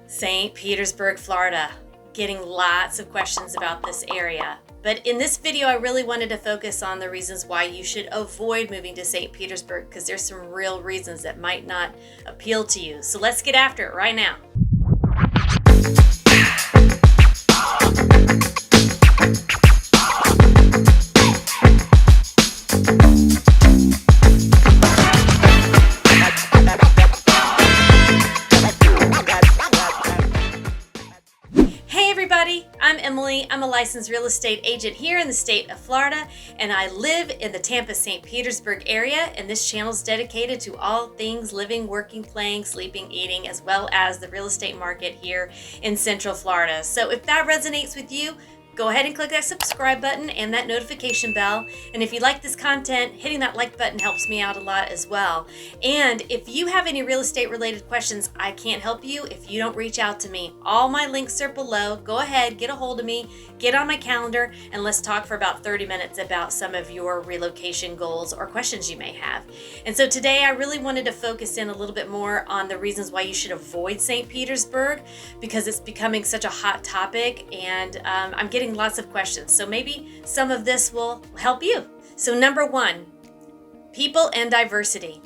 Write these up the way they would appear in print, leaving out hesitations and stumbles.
St. Petersburg, Florida. Getting lots of questions about this area. But in this video, I really wanted to focus on the reasons why you should avoid moving to St. Petersburg, because there's some real reasons that might not appeal to you. So let's get after it right now. I'm Emily. I'm a licensed real estate agent here in the state of Florida, and I live in the Tampa, St. Petersburg area, and this channel is dedicated to all things living, working, playing, sleeping, eating, as well as the real estate market here in Central Florida. So if that resonates with you, go ahead and click that subscribe button and that notification bell. And if you like this content, hitting that like button helps me out a lot as well. And if you have any real estate related questions, I can't help you if you don't reach out to me. All my links are below. Go ahead, get a hold of me, get on my calendar, and let's talk for about 30 minutes about some of your relocation goals or questions you may have. And so today I really wanted to focus in a little bit more on the reasons why you should avoid St. Petersburg, because it's becoming such a hot topic, and I'm getting lots of questions. So maybe some of this will help you. So number one, people and diversity.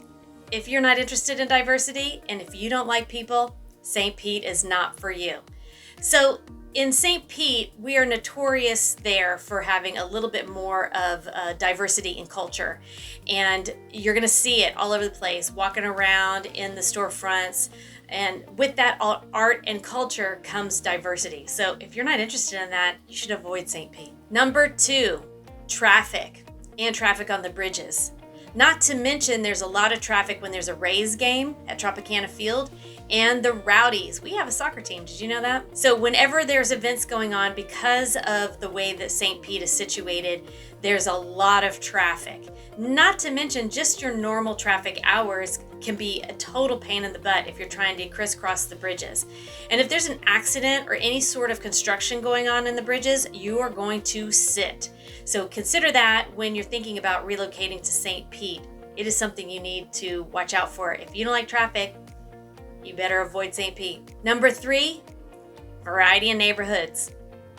If you're not interested in diversity and if you don't like people, St. Pete is not for you. So in St. Pete, we are notorious there for having a little bit more of diversity in culture. And you're going to see it all over the place, walking around in the storefronts. And with that art and culture comes diversity. So if you're not interested in that, you should avoid St. Pete. Number two, traffic and traffic on the bridges. Not to mention there's a lot of traffic when there's a Rays game at Tropicana Field, and the Rowdies. We have a soccer team. Did you know that? So whenever there's events going on, because of the way that St. Pete is situated, there's a lot of traffic. Not to mention just your normal traffic hours can be a total pain in the butt if you're trying to crisscross the bridges. And if there's an accident or any sort of construction going on in the bridges, you are going to sit. So consider that when you're thinking about relocating to St. Pete. It is something you need to watch out for. If you don't like traffic, you better avoid St. Pete. Number three, variety in neighborhoods.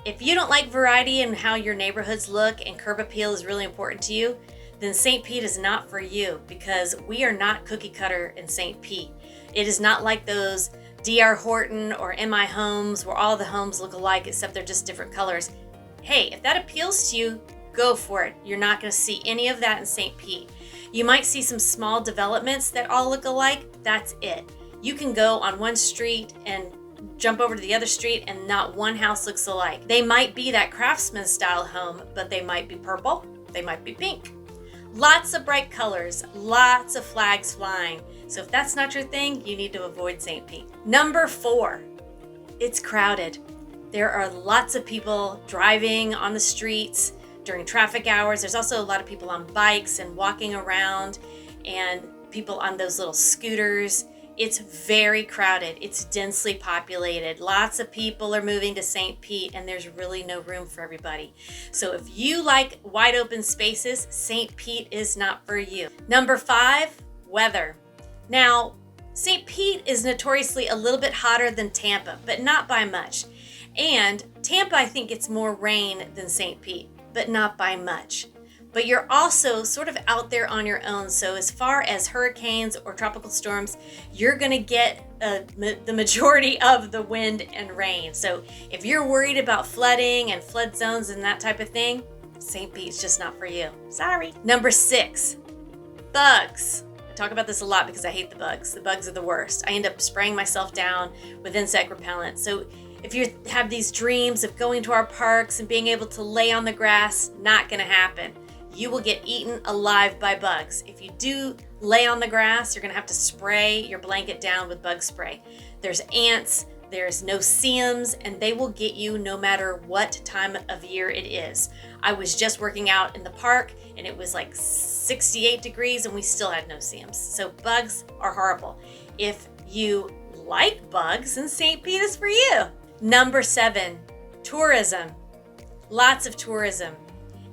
If you don't like variety in how your neighborhoods look and curb appeal is really important to you, then St. Pete is not for you, because we are not cookie cutter in St. Pete. It is not like those D.R. Horton or M.I. homes where all the homes look alike except they're just different colors. Hey, if that appeals to you, go for it. You're not going to see any of that in St. Pete. You might see some small developments that all look alike. That's it. You can go on one street and jump over to the other street and not one house looks alike. They might be that craftsman style home, but they might be purple, they might be pink. Lots of bright colors, lots of flags flying. So if that's not your thing, you need to avoid St. Pete. Number four, it's crowded. There are lots of people driving on the streets during traffic hours. There's also a lot of people on bikes and walking around, and people on those little scooters. It's very crowded. It's densely populated. Lots of people are moving to St. Pete, and there's really no room for everybody. So if you like wide open spaces, St. Pete is not for you. Number five, weather. Now, St. Pete is notoriously a little bit hotter than Tampa, but not by much. And Tampa, I think, gets more rain than St. Pete, but not by much. But you're also sort of out there on your own. So as far as hurricanes or tropical storms, you're going to get the majority of the wind and rain. So if you're worried about flooding and flood zones and that type of thing, St. Pete's just not for you. Sorry. Number six, bugs. I talk about this a lot because I hate the bugs. The bugs are the worst. I end up spraying myself down with insect repellent. So if you have these dreams of going to our parks and being able to lay on the grass, not going to happen. You will get eaten alive by bugs. If you do lay on the grass, you're gonna have to spray your blanket down with bug spray. There's ants, there's no-see-ums, and they will get you no matter what time of year it is. I was just working out in the park and it was like 68 degrees and we still had no-see-ums. So bugs are horrible. If you like bugs, then St. Pete is for you. Number seven, tourism. Lots of tourism.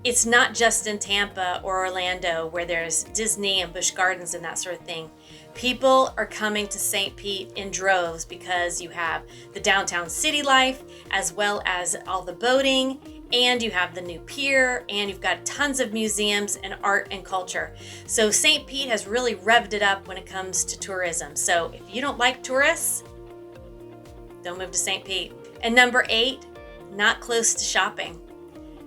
It's not just in Tampa or Orlando where there's Disney and Busch Gardens and that sort of thing. People are coming to St. Pete in droves because you have the downtown city life, as well as all the boating, and you have the new pier, and you've got tons of museums and art and culture. So St. Pete has really revved it up when it comes to tourism. So if you don't like tourists, don't move to St. Pete. And number 8, not close to shopping.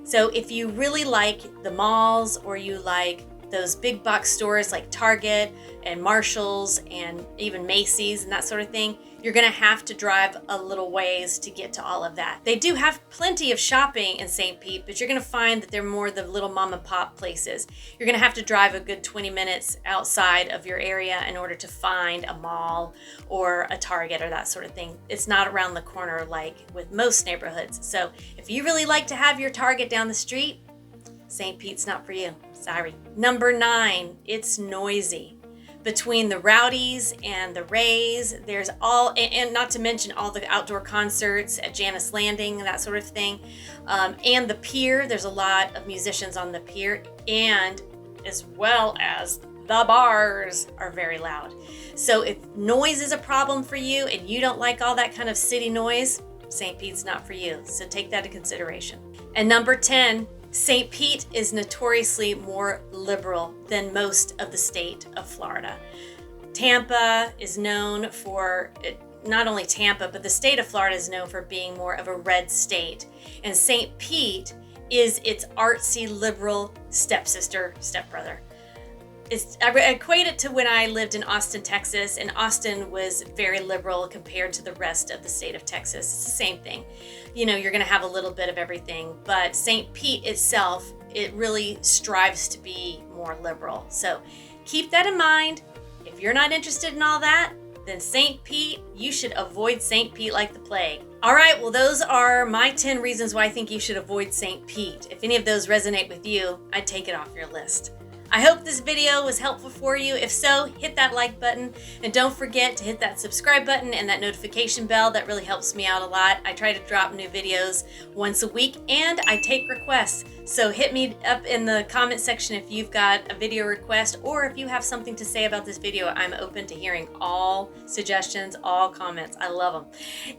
So if you really like the malls, or you like those big box stores like Target and Marshall's and even Macy's and that sort of thing, you're gonna have to drive a little ways to get to all of that. They do have plenty of shopping in St. Pete, but you're gonna find that they're more the little mom and pop places. You're gonna have to drive a good 20 minutes outside of your area in order to find a mall or a Target or that sort of thing. It's not around the corner like with most neighborhoods. So if you really like to have your Target down the street, St. Pete's not for you. Sorry. Number 9, it's noisy. Between the Rowdies and the Rays, there's all, and not to mention all the outdoor concerts at Janice Landing and that sort of thing. And the pier, there's a lot of musicians on the pier, and as well as the bars are very loud. So if noise is a problem for you and you don't like all that kind of city noise, St. Pete's not for you. So take that into consideration. And number 10, St. Pete is notoriously more liberal than most of the state of Florida. Tampa is known for, not only Tampa, but the state of Florida is known for being more of a red state. And St. Pete is its artsy, liberal stepsister, stepbrother. I equate it to when I lived in Austin, Texas, and Austin was very liberal compared to the rest of the state of Texas. It's the same thing. You know, you're going to have a little bit of everything, but St. Pete itself, it really strives to be more liberal. So keep that in mind. If you're not interested in all that, then St. Pete, you should avoid St. Pete like the plague. All right, well, those are my 10 reasons why I think you should avoid St. Pete. If any of those resonate with you, I'd take it off your list. I hope this video was helpful for you. If so, hit that like button, and don't forget to hit that subscribe button and that notification bell. That really helps me out a lot. I try to drop new videos once a week, and I take requests. So hit me up in the comment section if you've got a video request, or if you have something to say about this video. I'm open to hearing all suggestions, all comments. I love them.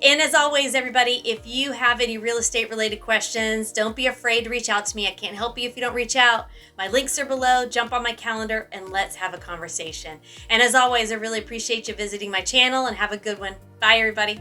And as always, everybody, if you have any real estate related questions, don't be afraid to reach out to me. I can't help you if you don't reach out. My links are below. Jump on my calendar and let's have a conversation. And as always, I really appreciate you visiting my channel, and have a good one. Bye, everybody.